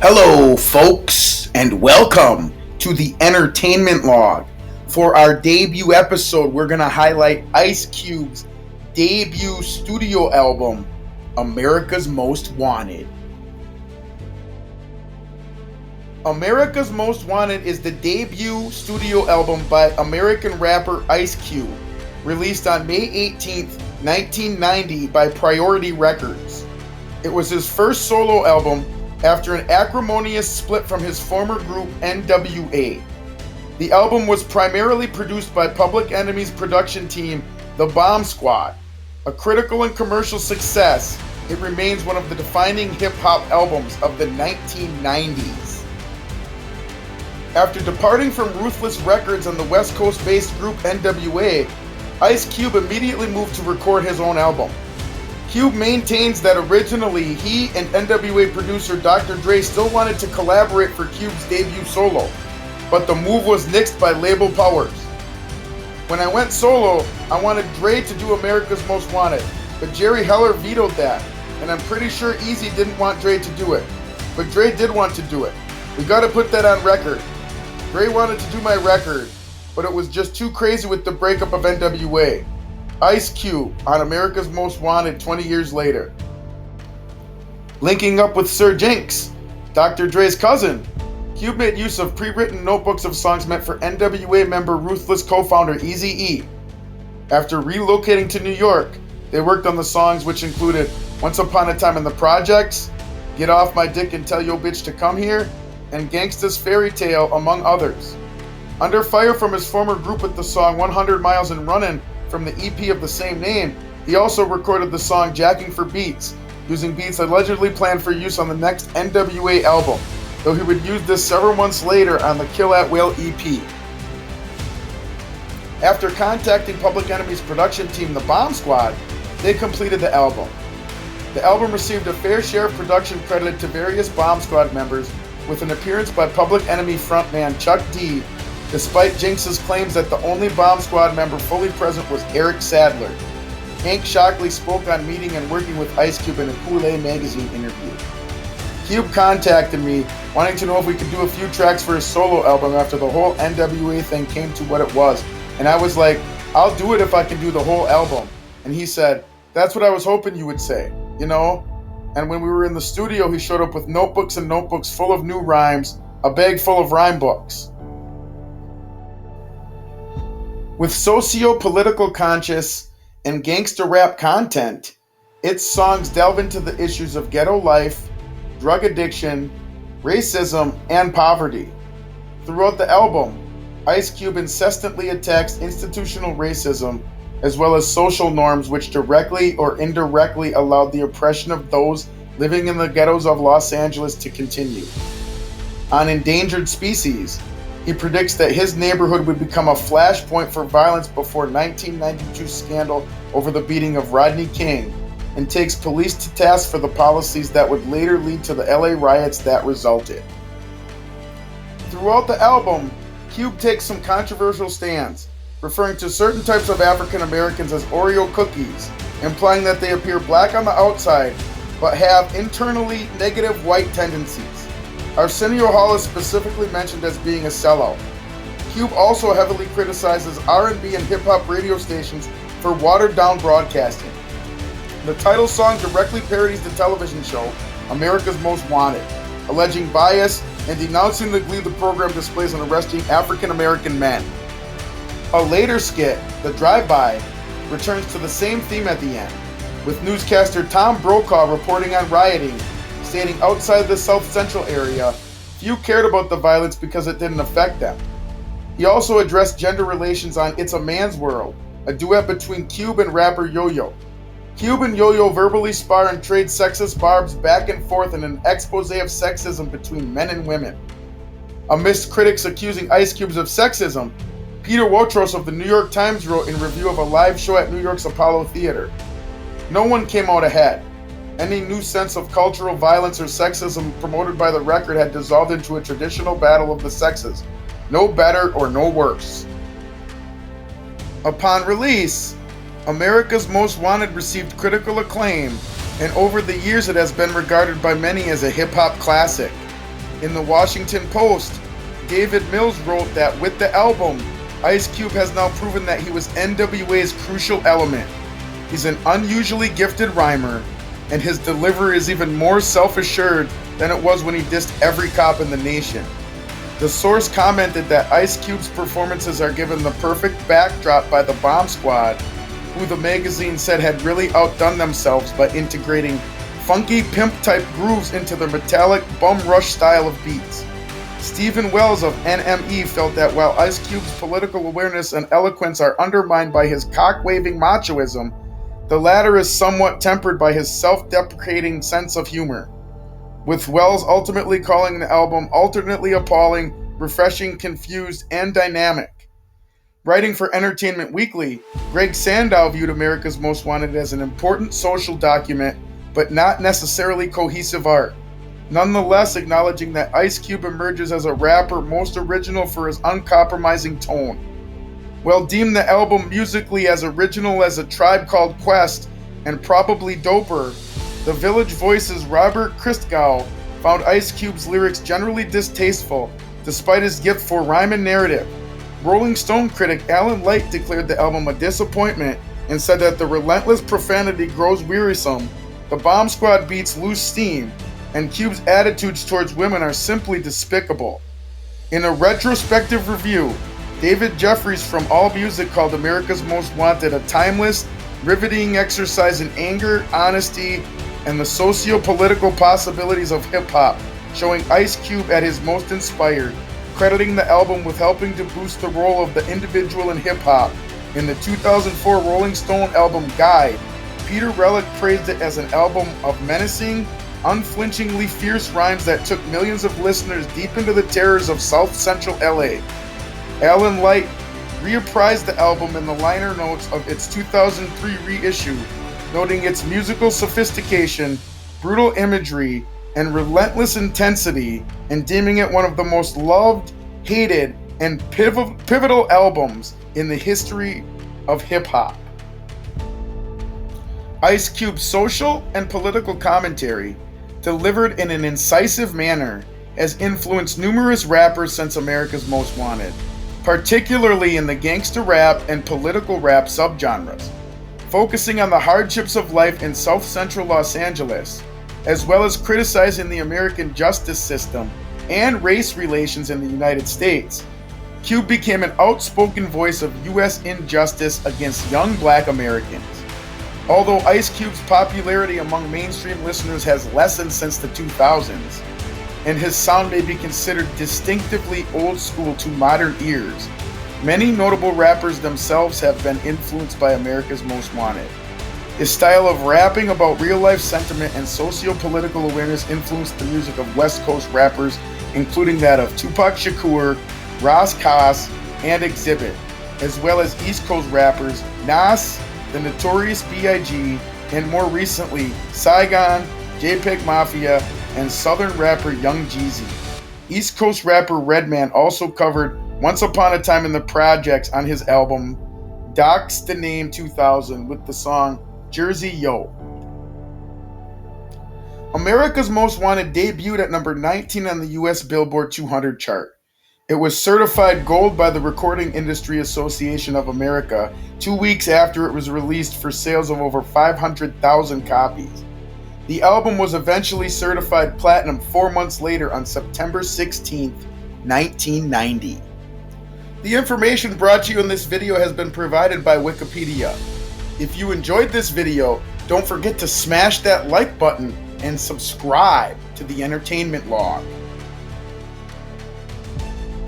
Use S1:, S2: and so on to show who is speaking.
S1: Hello, folks, and welcome to the Entertainment Log. For our debut episode, we're going to highlight Ice Cube's debut studio album, America's Most Wanted. America's Most Wanted is the debut studio album by American rapper Ice Cube, released on May 18th, 1990 by Priority Records. It was his first solo album after an acrimonious split from his former group N.W.A. The album was primarily produced by Public Enemy's production team, the Bomb Squad. A critical and commercial success, it remains one of the defining hip-hop albums of the 1990s. After departing from Ruthless Records and the West Coast-based group N.W.A., Ice Cube immediately moved to record his own album. Cube maintains that originally he and N.W.A. producer Dr. Dre still wanted to collaborate for Cube's debut solo, but the move was nixed by label powers. When I went solo, I wanted Dre to do America's Most Wanted, but Jerry Heller vetoed that, and I'm pretty sure Easy didn't want Dre to do it, but Dre did want to do it. We gotta put that on record. Dre wanted to do my record, but it was just too crazy with the breakup of N.W.A. Ice Cube on America's Most Wanted 20 years later. Linking up with Sir Jinx, Dr. Dre's cousin, Cube made use of pre-written notebooks of songs meant for N.W.A. member Ruthless co-founder Eazy-E. After relocating to New York, they worked on the songs which included Once Upon a Time in the Projects, Get Off My Dick and Tell Yo Bitch to Come Here, and Gangsta's Fairy Tale, among others. Under fire from his former group with the song 100 Miles and Runnin' from the EP of the same name, he also recorded the song Jacking for Beats, using beats allegedly planned for use on the next N.W.A. album, though he would use this several months later on the Kill at Will EP. After contacting Public Enemy's production team, the Bomb Squad, they completed the album. The album received a fair share of production credit to various Bomb Squad members, with an appearance by Public Enemy frontman Chuck D, despite Jinx's claims that the only Bomb Squad member fully present was Eric Sadler. Hank Shockley spoke on meeting and working with Ice Cube in a Kool-A magazine interview. Cube contacted me, wanting to know if we could do a few tracks for his solo album after the whole N.W.A. thing came to what it was. And I was like, I'll do it if I can do the whole album. And he said, that's what I was hoping you would say, you know? And when we were in the studio, he showed up with notebooks and notebooks full of new rhymes, a bag full of rhyme books. With socio-political conscious and gangster rap content, its songs delve into the issues of ghetto life, drug addiction, racism, and poverty. Throughout the album, Ice Cube incessantly attacks institutional racism as well as social norms which directly or indirectly allowed the oppression of those living in the ghettos of Los Angeles to continue. On Endangered Species, he predicts that his neighborhood would become a flashpoint for violence before 1992's scandal over the beating of Rodney King, and takes police to task for the policies that would later lead to the LA riots that resulted. Throughout the album, Cube takes some controversial stands, referring to certain types of African Americans as Oreo cookies, implying that they appear black on the outside but have internally negative white tendencies. Arsenio Hall is specifically mentioned as being a sellout. Cube also heavily criticizes R&B and hip-hop radio stations for watered-down broadcasting. The title song directly parodies the television show America's Most Wanted, alleging bias and denouncing the glee the program displays in arresting African-American men. A later skit, The Drive-By, returns to the same theme at the end, with newscaster Tom Brokaw reporting on rioting, stating outside the South Central area, few cared about the violence because it didn't affect them. He also addressed gender relations on It's a Man's World, a duet between Cube and rapper Yo-Yo. Cube and Yo-Yo verbally spar and trade sexist barbs back and forth in an expose of sexism between men and women. Amidst critics accusing Ice Cube of sexism, Peter Wotros of the New York Times wrote in review of a live show at New York's Apollo Theater, "No one came out ahead. Any new sense of cultural violence or sexism promoted by the record had dissolved into a traditional battle of the sexes. No better or no worse." Upon release, America's Most Wanted received critical acclaim, and over the years it has been regarded by many as a hip-hop classic. In the Washington Post, David Mills wrote that with the album, Ice Cube has now proven that he was N.W.A.'s crucial element. He's an unusually gifted rhymer, and his delivery is even more self-assured than it was when he dissed every cop in the nation. The source commented that Ice Cube's performances are given the perfect backdrop by the Bomb Squad, who the magazine said had really outdone themselves by integrating funky pimp-type grooves into their metallic bum rush style of beats. Stephen Wells of N.W.A. felt that while Ice Cube's political awareness and eloquence are undermined by his cock-waving machoism, the latter is somewhat tempered by his self-deprecating sense of humor, with Wells ultimately calling the album alternately appalling, refreshing, confused, and dynamic. Writing for Entertainment Weekly, Greg Sandow viewed America's Most Wanted as an important social document, but not necessarily cohesive art, nonetheless acknowledging that Ice Cube emerges as a rapper most original for his uncompromising tone. Well, deemed the album musically as original as A Tribe Called Quest and probably doper, the Village Voice's Robert Christgau found Ice Cube's lyrics generally distasteful, despite his gift for rhyme and narrative. Rolling Stone critic Alan Light declared the album a disappointment and said that the relentless profanity grows wearisome, the Bomb Squad beats lose steam, and Cube's attitudes towards women are simply despicable. In a retrospective review, David Jeffries from AllMusic called America's Most Wanted a timeless, riveting exercise in anger, honesty, and the socio-political possibilities of hip-hop, showing Ice Cube at his most inspired, crediting the album with helping to boost the role of the individual in hip-hop. In the 2004 Rolling Stone album Guide, Peter Relic praised it as an album of menacing, unflinchingly fierce rhymes that took millions of listeners deep into the terrors of South Central LA. Alan Light reapprised the album in the liner notes of its 2003 reissue, noting its musical sophistication, brutal imagery, and relentless intensity, and deeming it one of the most loved, hated, and pivotal albums in the history of hip-hop. Ice Cube's social and political commentary, delivered in an incisive manner, has influenced numerous rappers since America's Most Wanted, particularly in the gangsta rap and political rap subgenres, focusing on the hardships of life in South Central Los Angeles, as well as criticizing the American justice system and race relations in the United States. Cube became an outspoken voice of U.S. injustice against young black Americans. Although Ice Cube's popularity among mainstream listeners has lessened since the 2000s, and his sound may be considered distinctively old school to modern ears, many notable rappers themselves have been influenced by America's Most Wanted. His style of rapping about real-life sentiment and socio-political awareness influenced the music of West Coast rappers, including that of Tupac Shakur, Ras Kass, and Exhibit, as well as East Coast rappers Nas, the Notorious B.I.G., and more recently, Saigon, JPEG Mafia, and Southern rapper Young Jeezy. East Coast rapper Redman also covered Once Upon a Time in the Projects on his album Docs the Name 2000 with the song Jersey Yo. America's Most Wanted debuted at number 19 on the US Billboard 200 chart. It was certified gold by the Recording Industry Association of America 2 weeks after it was released for sales of over 500,000 copies. The album was eventually certified platinum 4 months later on September 16, 1990. The information brought to you in this video has been provided by Wikipedia. If you enjoyed this video, don't forget to smash that like button and subscribe to the Entertainment Log.